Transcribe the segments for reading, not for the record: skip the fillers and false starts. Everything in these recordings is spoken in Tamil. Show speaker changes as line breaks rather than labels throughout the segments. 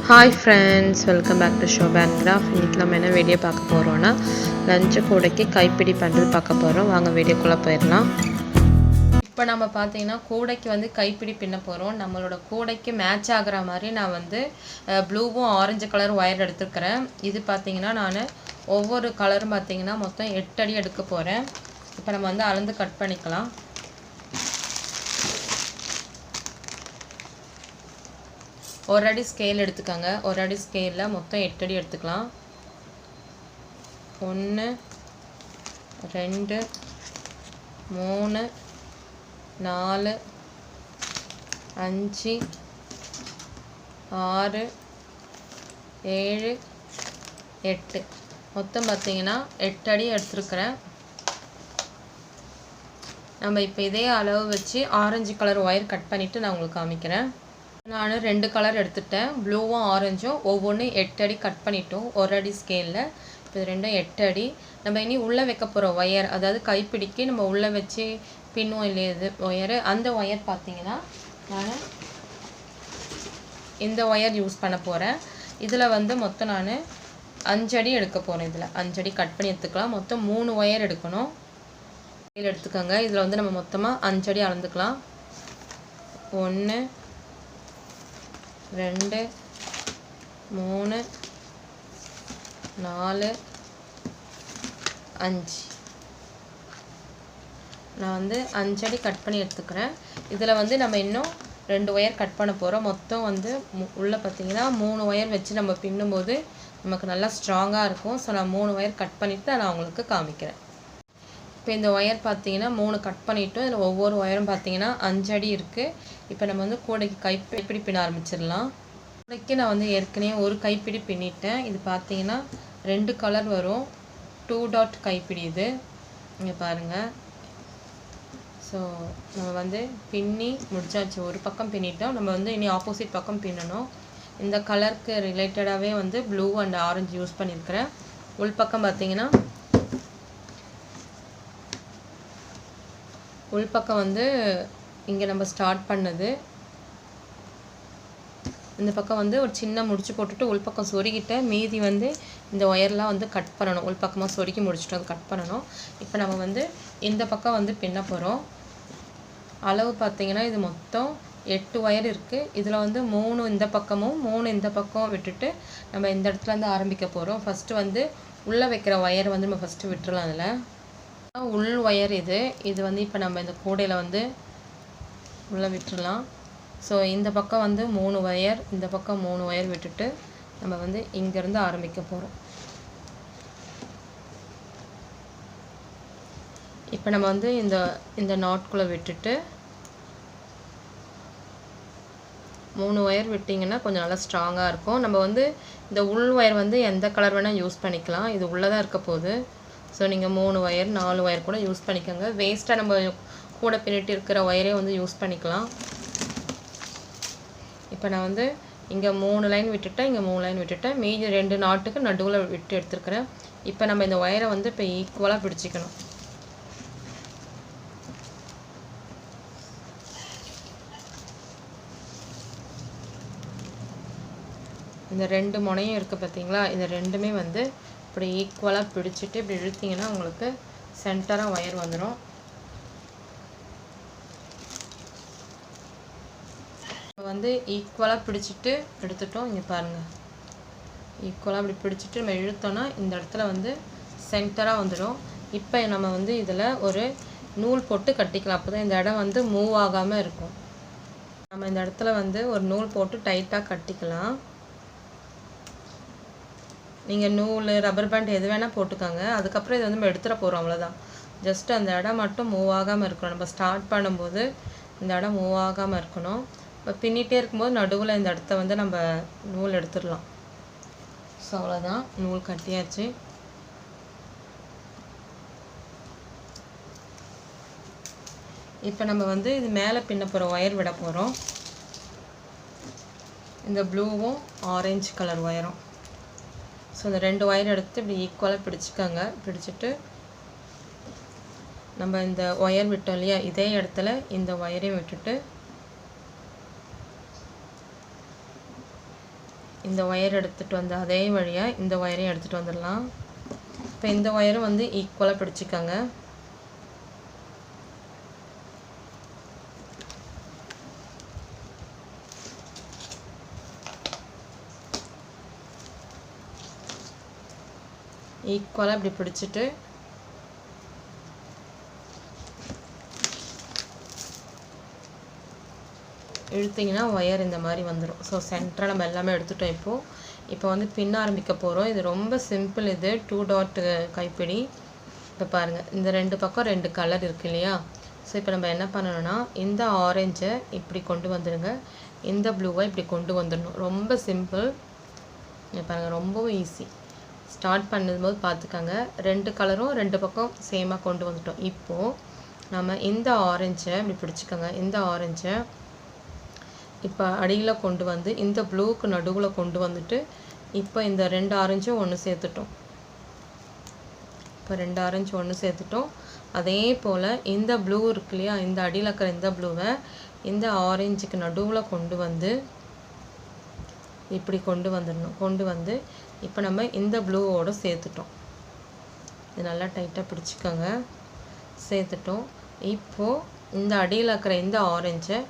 Hi friends, welcome back to Shoba and Craft. இன்னைக்கு நம்ம என்ன வீடியோ பார்க்க போறோம்னா லஞ்ச் கூடைக்கு கைப்பிடி பண்டல் பார்க்க போறோம். வாங்க வீடியோக்குள்ள போயிடலாம். இப்போ நம்ம பார்த்தீங்கன்னா கூடைக்கு வந்து கைப்பிடி பின்ன போறோம். நம்மளோட கூடைக்கு மேட்ச் ஆகுற மாதிரி நான் வந்து ப்ளூவும் ஆரஞ்சு கலர் ஒயர் எடுத்துக்கிறேன். இது பார்த்தீங்கன்னா நான் ஒவ்வொரு கலரும் பார்த்தீங்கன்னா மொத்தம் 8 அடி எடுக்க போறேன். இப்போ நம்ம வந்து அளந்து கட் பண்ணிக்கலாம். ஒரு அடி ஸ்கேல் எடுத்துக்கோங்க. ஒரு அடி ஸ்கேலில் மொத்தம் 8 அடி எடுத்துக்கலாம். 1 2 3 4 5 6 7 8 மொத்தம் பார்த்தீங்கன்னா 8 அடி எடுத்துருக்கிறேன். நம்ம இப்போ இதே அளவு வச்சு ஆரஞ்சு கலர் ஒயர் கட் பண்ணிவிட்டு நான் உங்களுக்கு காமிக்கிறேன். நான் 2 கலர் எடுத்துட்டேன். ப்ளூவும் ஆரஞ்சும் ஒவ்வொன்றும் 8 அடி கட் பண்ணிட்டோம் ஒரு அடி ஸ்கேலில். இப்போ இது ரெண்டும் 8 அடி. நம்ம இனி உள்ளே வைக்க போகிற ஒயர், அதாவது கைப்பிடிக்கு நம்ம உள்ளே வச்சு பின்னும் இல்லையா இது ஒயரு, அந்த ஒயர் பார்த்தீங்கன்னா நான் இந்த ஒயர் யூஸ் பண்ண போகிறேன். இதில் வந்து மொத்தம் நான் 5 அடி எடுக்க போகிறேன். இதில் 5 அடி கட் பண்ணி எடுத்துக்கலாம். மொத்தம் 3 ஒயர் எடுக்கணும். இதில் எடுத்துக்கோங்க. இதில் வந்து நம்ம மொத்தமாக 5 அடி அளந்துக்கலாம். 1 2 3 4 5 நான் வந்து 5 அடி கட் பண்ணி எடுத்துக்கிறேன். இதில் வந்து நம்ம இன்னும் 2 ஒயர் கட் பண்ண போகிறோம். மொத்தம் வந்து உள்ளே பார்த்தீங்கன்னா 3 ஒயர் வச்சு நம்ம பின்னும்போது நமக்கு நல்லா ஸ்ட்ராங்காக இருக்கும். ஸோ நான் 3 ஒயர் கட் பண்ணிவிட்டு நான் உங்களுக்கு காமிக்கிறேன். இப்போ இந்த ஒயர் பார்த்தீங்கன்னா 3 கட் பண்ணிவிட்டோம். இதில் ஒவ்வொரு ஒயரும் பார்த்தீங்கன்னா 5 அடி இருக்குது. இப்போ நம்ம வந்து கூடைக்கு கைப்பிடி பின்ன ஆரம்பிச்சிடலாம். கூடைக்கு நான் வந்து ஏற்கனவே ஒரு கைப்பிடி பின்னிட்டேன். இது பார்த்தீங்கன்னா 2 கலர் வரும். 2 டாட் கைப்பிடி இது இங்கே பாருங்கள். ஸோ நம்ம வந்து பின்னி முடிச்சாச்சு. ஒரு பக்கம் பின்னிட்டோம். நம்ம வந்து இனி ஆப்போசிட் பக்கம் பின்னணும். இந்த கலருக்கு ரிலேட்டடாகவே வந்து ப்ளூ அண்ட் ஆரஞ்சு யூஸ் பண்ணியிருக்கிறேன். உள் பக்கம் பார்த்தீங்கன்னா உள்பக்கம் வந்து இங்கே நம்ம ஸ்டார்ட் பண்ணது. இந்த பக்கம் வந்து ஒரு சின்ன முடிச்சு போட்டுட்டு உள்பக்கம் சொருகிட்ட மீதி வந்து இந்த ஒயர்லாம் வந்து கட் பண்ணணும். உள்பக்கமாக சொருகி முடிச்சுட்டு அது கட் பண்ணணும். இப்போ நம்ம வந்து இந்த பக்கம் வந்து பின்ன போகிறோம். அளவு பார்த்திங்கன்னா இது மொத்தம் 8 ஒயர் இருக்குது. இதில் வந்து 3 இந்த பக்கமும் 3 இந்த பக்கம் விட்டுட்டு நம்ம இந்த இடத்துலேருந்து ஆரம்பிக்க போகிறோம். ஃபஸ்ட்டு வந்து உள்ளே வைக்கிற ஒயர் வந்து நம்ம ஃபஸ்ட்டு விட்டுறலாம். அதில் உள் ஒயர் இது வந்து இப்போ நம்ம இந்த கூடையில் வந்து உள்ளே விட்டுடலாம். ஸோ இந்த பக்கம் வந்து 3 ஒயர், இந்த பக்கம் 3 ஒயர் விட்டுட்டு நம்ம வந்து இங்கேருந்து ஆரம்பிக்க போகிறோம். இப்போ நம்ம வந்து இந்த நாட்குள்ளே விட்டுட்டு 3 ஒயர் விட்டிங்கன்னா கொஞ்சம் நல்லா ஸ்ட்ராங்காக இருக்கும். நம்ம வந்து இந்த உள் ஒயர் வந்து எந்த கலர் வேணால் யூஸ் பண்ணிக்கலாம். இது உள்ளே தான் இருக்க போகுது. ஸோ நீங்கள் 3 ஒயர் 4 ஒயர் கூட யூஸ் பண்ணிக்கோங்க. வேஸ்ட்டாக நம்ம கூட பின்னிட்டு இருக்கிற ஒயரே வந்து யூஸ் பண்ணிக்கலாம். இப்போ நான் வந்து இங்கே 3 லைன் விட்டுட்டேன், இங்கே 3 லைன் விட்டுட்டேன். மீதி 2 நாட்டுக்கு நடுவில் விட்டு எடுத்துருக்கிறேன். இப்போ நம்ம இந்த ஒயரை வந்து இப்போ ஈக்குவலாக பிடிச்சிக்கணும். இந்த 2 முனையும் இருக்குது பார்த்தீங்களா, இந்த ரெண்டுமே வந்து இப்படி ஈக்குவலாக பிடிச்சிட்டு இப்படி இழுத்திங்கன்னா உங்களுக்கு சென்டராக ஒயர் வந்துடும். இப்போ வந்து ஈக்குவலாக பிடிச்சிட்டு எடுத்துட்டோம். இங்கே பாருங்கள், ஈக்குவலாக இப்படி பிடிச்சிட்டு நம்ம இழுத்தோன்னா இந்த இடத்துல வந்து சென்டராக வந்துடும். இப்போ நம்ம வந்து இதில் ஒரு நூல் போட்டு கட்டிக்கலாம். அப்போ தான் இந்த இடம் வந்து மூவ் ஆகாமல் இருக்கும். நம்ம இந்த இடத்துல வந்து ஒரு நூல் போட்டு டைட்டாக கட்டிக்கலாம். நீங்கள் நூல், ரப்பர் பேண்ட் எது வேணால் போட்டுக்கோங்க. அதுக்கப்புறம் இதை வந்து நம்ம எடுத்துகிற போகிறோம், அவ்வளோதான். ஜஸ்ட் அந்த இடம் மட்டும் மூவ் ஆகாமல் இருக்கணும். நம்ம ஸ்டார்ட் பண்ணும்போது இந்த இடம் மூவ் ஆகாமல் இருக்கணும். இப்போ பின்னிகிட்டே இருக்கும்போது நடுவில் இந்த இடத்த வந்து நம்ம நூல் எடுத்துடலாம். ஸோ அவ்வளோதான், நூல் கட்டியாச்சு. இப்போ நம்ம வந்து இது மேலே பின்ன போகிற ஒயர் விட போகிறோம். இந்த ப்ளூவும் ஆரஞ்சு கலர் ஒயரும். ஸோ இந்த 2 ஒயர் எடுத்து இப்படி ஈக்குவலாக பிடிச்சிக்கோங்க. பிடிச்சிட்டு நம்ம இந்த ஒயர் விட்டோம் இல்லையா, இதே இடத்துல இந்த ஒயரையும் விட்டுட்டு இந்த ஒயர் எடுத்துகிட்டு வந்து அதே வழியாக இந்த ஒயரையும் எடுத்துகிட்டு வந்துடலாம். இப்போ இந்த ஒயரும் வந்து ஈக்குவலாக பிடிச்சிக்கோங்க. ஈக்குவலாக இப்படி பிடிச்சிட்டு இழுத்திங்கன்னா ஒயர் இந்த மாதிரி வந்துடும். ஸோ சென்டராக நம்ம எல்லாமே எடுத்துட்டோம். இப்போ வந்து பின்ன ஆரம்பிக்க போகிறோம். இது ரொம்ப சிம்பிள். இது 2 டாட் கைப்பிடி. இப்போ பாருங்கள், இந்த 2 பக்கம் 2 கலர் இருக்கு இல்லையா? ஸோ இப்போ நம்ம என்ன பண்ணணும்னா இந்த ஆரஞ்சை இப்படி கொண்டு வந்துடுங்க, இந்த ப்ளூவை இப்படி கொண்டு வந்துடணும். ரொம்ப சிம்பிள். பாருங்கள், ரொம்பவும் ஈஸி. ஸ்டார்ட் பண்ணும்போது பார்த்துக்கோங்க, 2 கலரும் 2 பக்கம் சேமாக கொண்டு வந்துட்டோம். இப்போது நம்ம இந்த ஆரஞ்சை இப்படி பிடிச்சிக்கோங்க. இந்த ஆரஞ்சை இப்போ அடியில் கொண்டு வந்து இந்த ப்ளூக்கு நடுவில் கொண்டு வந்துட்டு இப்போ இந்த 2 ஆரஞ்சும் ஒன்று சேர்த்துட்டோம். இப்போ 2 ஆரஞ்சு ஒன்று சேர்த்துட்டோம். அதே போல் இந்த ப்ளூ இருக்கு இல்லையா, இந்த அடியில் இருக்கிற இந்த ப்ளூவை இந்த ஆரஞ்சுக்கு நடுவில் கொண்டு வந்து இப்படி கொண்டு வந்துடணும். கொண்டு வந்து இப்போ நம்ம இந்த ப்ளூவோடு சேர்த்துட்டோம். இது நல்லா டைட்டாக பிடிச்சிக்கோங்க. சேர்த்துட்டோம். இப்போது இந்த அடியில் இருக்கிற இந்த ஆரஞ்சை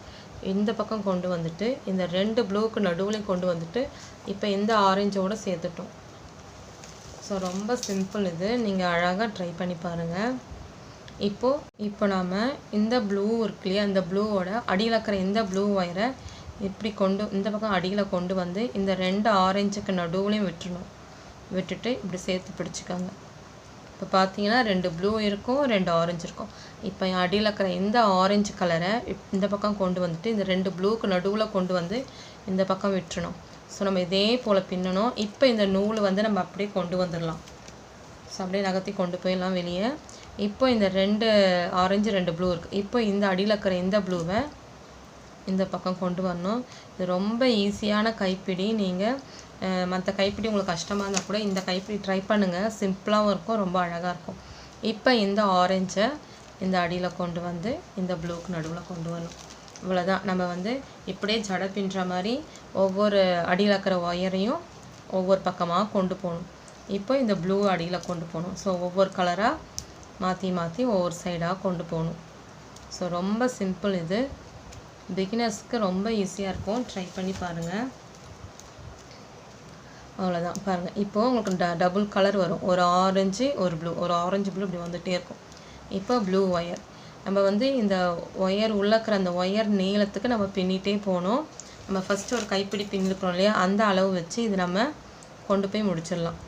இந்த பக்கம் கொண்டு வந்துட்டு இந்த 2 ப்ளூக்கு நடுவுலையும் கொண்டு வந்துட்டு இப்போ இந்த ஆரஞ்சோடு சேர்த்துட்டோம். ஸோ ரொம்ப சிம்பிள். இது நீங்கள் அழகாக ட்ரை பண்ணி பாருங்கள். இப்போ நாம் இந்த ப்ளூ இருக்கு இல்லையா, இந்த ப்ளூவோட அடியில் இருக்கிற இந்த ப்ளூ ஒயரை இப்படி இந்த பக்கம் அடியில் கொண்டு வந்து இந்த 2 ஆரஞ்சுக்கு நடுவுலையும் விட்டுட்டு இப்படி சேர்த்து பிடிச்சிக்கோங்க. இப்போ பார்த்தீங்கன்னா 2 ப்ளூ இருக்கும், 2 ஆரஞ்சு இருக்கும். இப்போ அடியில் இருக்கிற இந்த ஆரஞ்சு கலரை இந்த பக்கம் கொண்டு வந்துட்டு இந்த 2 ப்ளூக்கு நடுவில் கொண்டு வந்து இந்த பக்கம் விட்டுறணும். ஸோ நம்ம இதே போல் பின்னணும். இப்போ இந்த நூல் வந்து நம்ம அப்படியே கொண்டு வந்துடலாம். ஸோ அப்படியே நகர்த்தி கொண்டு போயிடலாம் வெளியே. இப்போ இந்த 2 ஆரஞ்சு 2 ப்ளூ இருக்குது. இப்போ இந்த அடியில் இருக்கிற இந்த ப்ளூவை இந்த பக்கம் கொண்டு வரணும். இது ரொம்ப ஈஸியான கைப்பிடி. நீங்கள் மற்ற கைப்பிடி உங்களுக்கு கஷ்டமாக இருந்தால் கூட இந்த கைப்பிடி ட்ரை பண்ணுங்கள். சிம்பிளாகவும் இருக்கும், ரொம்ப அழகாக இருக்கும். இப்போ இந்த ஆரஞ்சை இந்த அடியில் கொண்டு வந்து இந்த ப்ளூக்கு நடுவில் கொண்டு வரணும். இவ்வளோதான். நம்ம வந்து இப்படியே ஜடை பின்னுற மாதிரி ஒவ்வொரு அடியில் இருக்கிற ஒயரையும் ஒவ்வொரு பக்கமாக கொண்டு போகணும். இப்போ இந்த ப்ளூ அடியில் கொண்டு போகணும். ஸோ ஒவ்வொரு கலராக மாற்றி ஒவ்வொரு சைடாக கொண்டு போகணும். ஸோ ரொம்ப சிம்பிள். இது பிகினர்ஸ்க்கு ரொம்ப ஈஸியாக இருக்கும். ட்ரை பண்ணி பாருங்கள். அவ்வளோதான். பாருங்கள், இப்போது உங்களுக்கு டபுள் கலர் வரும். ஒரு ஆரஞ்சு ஒரு ப்ளூ, ஒரு ஆரஞ்சு ப்ளூ இப்படி வந்துகிட்டே இருக்கும். இப்போ ப்ளூ ஒயர் நம்ம வந்து இந்த ஒயர் உள்ளக்கிற அந்த ஒயர் நீளத்துக்கு நம்ம பின்னிட்டே போகணும். நம்ம ஃபஸ்ட்டு ஒரு கைப்பிடி பின்னிருக்கிறோம் இல்லையா, அந்த அளவு வச்சு இது நம்ம கொண்டு போய் முடிச்சிடலாம்.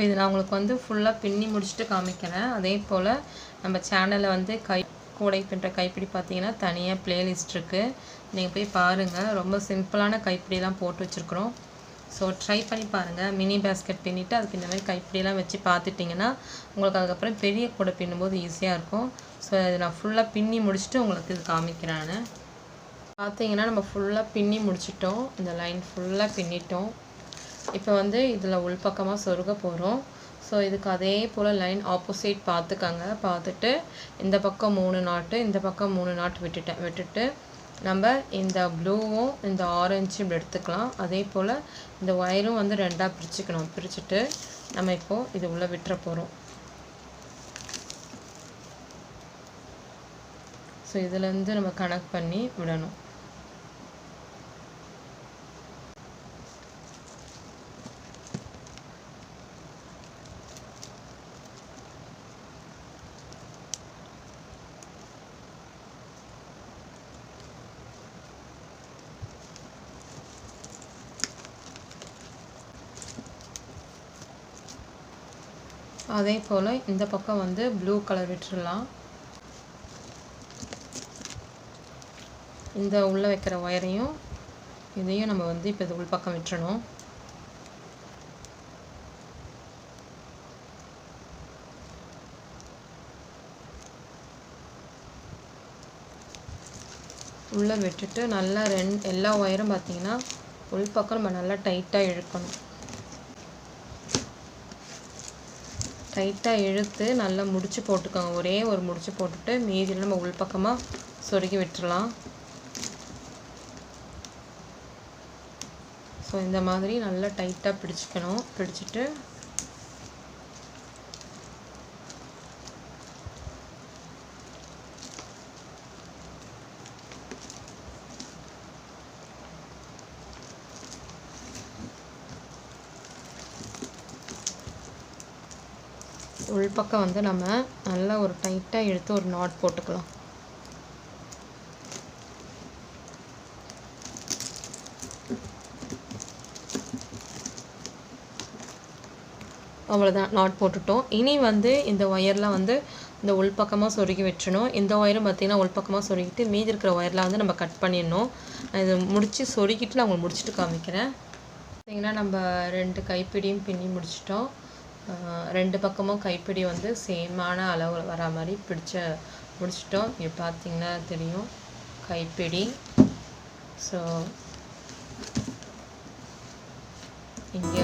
இது நான் உங்களுக்கு வந்து ஃபுல்லாக பின்னி முடிச்சுட்டு காமிக்கிறேன். அதே போல் நம்ம சேனலில் வந்து கூடை பின்னுற கைப்பிடி பார்த்தீங்கன்னா தனியாக பிளேலிஸ்ட் இருக்குது, நீங்கள் போய் பாருங்கள். ரொம்ப சிம்பிளான கைப்பிடிலாம் போட்டு வச்சுருக்குறோம். ஸோ ட்ரை பண்ணி பாருங்கள். மினி பேஸ்கெட் பின்னிட்டு அதுக்கு இந்த மாதிரி கைப்பிடிலாம் வச்சு பார்த்துட்டிங்கன்னா உங்களுக்கு அதுக்கப்புறம் பெரிய கூடை பின்னும்போது ஈஸியாக இருக்கும். ஸோ இது நான் ஃபுல்லாக பின்னி முடிச்சுட்டு உங்களுக்கு இது காமிக்கிறேன். நான் பார்த்தீங்கன்னா நம்ம ஃபுல்லாக பின்னி முடிச்சிட்டோம். இந்த லைன் ஃபுல்லாக பின்னிட்டோம். இப்போ வந்து இதில் உள்பக்கமாக சொருக போகிறோம். ஸோ இதுக்கு அதே போல் லைன் ஆப்போசிட் பார்த்துக்கங்க. பார்த்துட்டு இந்த பக்கம் 3 நாட்டு, இந்த பக்கம் 3 நாட்டு விட்டுட்டு நம்ம இந்த ப்ளூவும் இந்த ஆரஞ்சும் இப்படி எடுத்துக்கலாம். அதே போல் இந்த ஒயரும் வந்து 2ஆக பிரிச்சுக்கணும். பிரிச்சுட்டு நம்ம இப்போது இது உள்ளே விட்டுற போகிறோம். ஸோ இதுலேருந்து நம்ம கனெக்ட் பண்ணி விடணும். அதே போல் இந்த பக்கம் வந்து ப்ளூ கலர் விட்டுடலாம். இந்த உள்ளே வைக்கிற ஒயரையும் இதையும் நம்ம வந்து இப்போ இது உள் பக்கம் விட்டுறணும். உள்ளே விட்டுட்டு நல்லா எல்லா ஒயரும் பார்த்திங்கன்னா உள் பக்கம் நம்ம நல்லா டைட்டாக இழுக்கணும். டைட்டாக இழுத்து நல்லா முடிச்சு போட்டுக்கோங்க. ஒரே ஒரு முடிச்சு போட்டுட்டு மீதியில் நம்ம உள் பக்கமாக சொருகி விட்டுறலாம். ஸோ இந்த மாதிரி நல்லா டைட்டாக பிடிச்சிக்கணும். பிடிச்சிட்டு உள்பக்கம் வந்து நம்ம நல்லா ஒரு டைட்டாக எடுத்து ஒரு நாட் போட்டுக்கலாம். அவ்வளோதான், நாட் போட்டுட்டோம். இனி வந்து இந்த ஒயர்லாம் வந்து இந்த உள்பக்கமாக சொருகி வச்சிடணும். இந்த ஒயரும் பார்த்திங்கன்னா உள்பக்கமாக சொருகிட்டு மீதி இருக்கிற ஒயர்லாம் வந்து நம்ம கட் பண்ணிடணும். நான் இதை முடித்து சொருகிட்டு நான் உங்களுக்கு முடிச்சுட்டு காமிக்கிறேன். பார்த்திங்கன்னா நம்ம 2 கைப்பிடியும் பின்னி முடிச்சிட்டோம். 2 பக்கமும் கைப்பிடி வந்து சேமான அளவு வர மாதிரி முடிச்சிட்டோம். இது பார்த்திங்கன்னா தெரியும் கைப்பிடி. ஸோ இங்கே